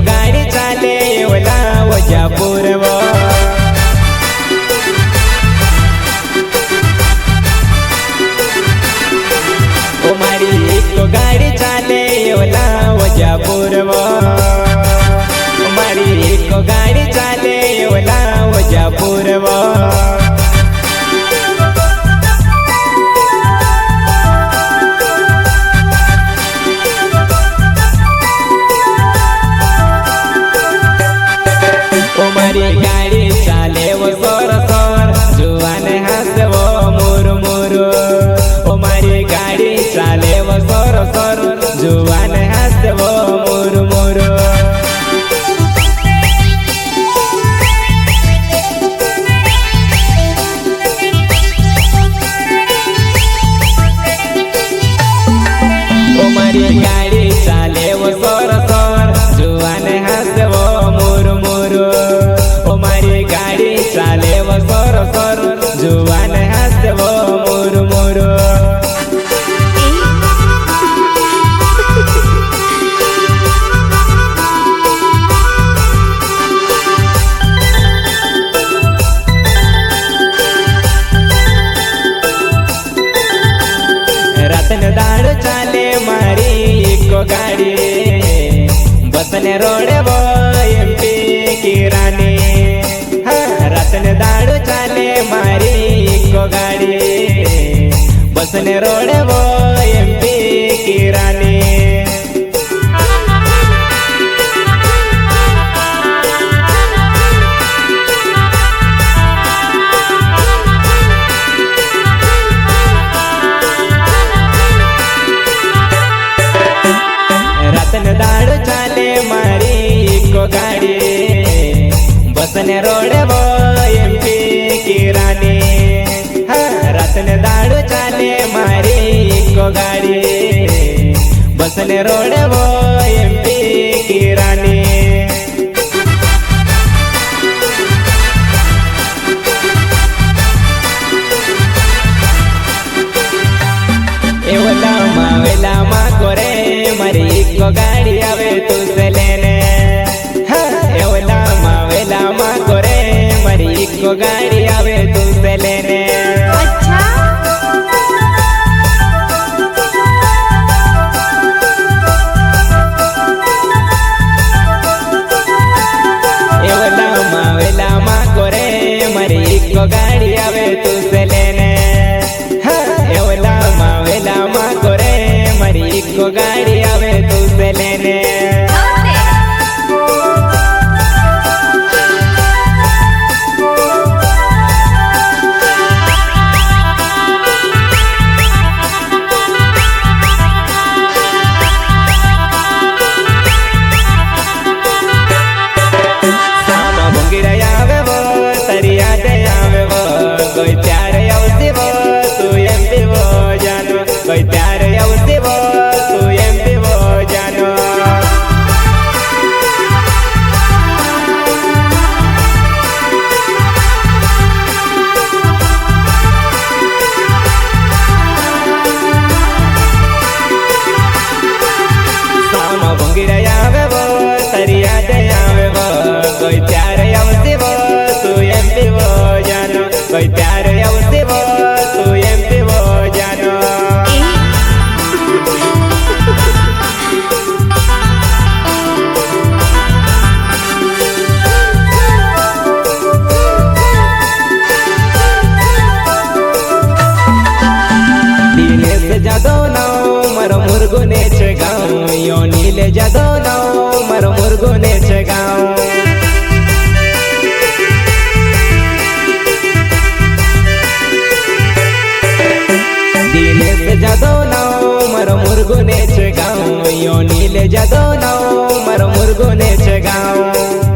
गाड़ी चाले ओला वजापुर वो मारी को गाड़ी चाले ओला वजापुर वो मारी को गाड़ी चाले ओला वजापुर वो मारी गाड़ी चाले वो सोर सोर जुआन हंस वो मुर मुर ओ मारी गाड़ी चाले वो सोर सोर जुआन हंस वो मुर मुर ओ मारी गाड़ी चाले वो सोर सोर जुआन हंस वो मुर मुर गाड़ी चाले वो सोर सोर जुआन हंस वो मुर मुर रतन दाड़ चाले मारी को गाड़ी बसने रोडे वो एमपी की रानी रतन दाड़ू चाले मारी को गाड़ी बसने रोड वो एमपी की रानी रतन दाड़ू चाले मारी को गाड़ी बसने रोड वो एमपी की रानी रतन दाड़ू चाले मारी को गाड़ी बसने रोड वो एमपी की रानी वेला मा कोरे मारी को गाड़ी आवे तुझसे लेने वेला मा कोरे मारी को गाड़ी आवे तुझसे लेने अच्छा वेला मा कोरे मारी को गाड़ी आवे तुझसे लेने वेला मा कोरे मारी को गाड़ी आवे तुझसे लेने कोई प्यार आवती वो तू एमपी वो जानो कोई प्यार आवती वो तू एमपी वो जानो सामा भंगीरा आवे वो तरिया दे आवे वो कोई प्यार आवती वो तू एमपी वो जानो कोई प्यार आवती वो तू एमपी वो जानो दिनेश जादव नाव मरो मुरगुने छे गाँव यो नीले जादव नाव मरो मुरगुने छे गाँव जादव नाव मरो मुरगुने छे गाँव यो नीले जादव नाव मरो मुरगुने छे गाँव